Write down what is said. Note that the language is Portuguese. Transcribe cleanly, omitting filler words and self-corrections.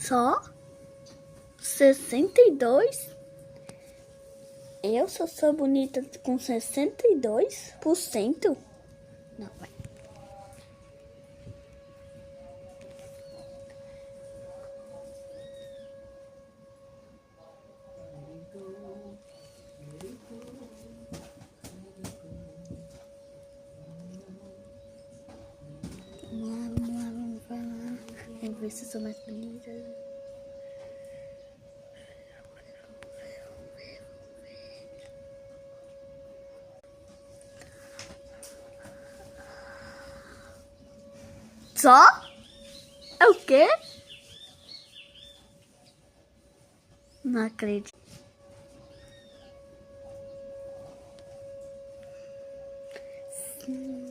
Só 62? Eu só sou bonita com 62%? Não, vai. Vamos lá. Vamos ver se eu sou mais bonita. Só? É o quê? Não acredito. Sim.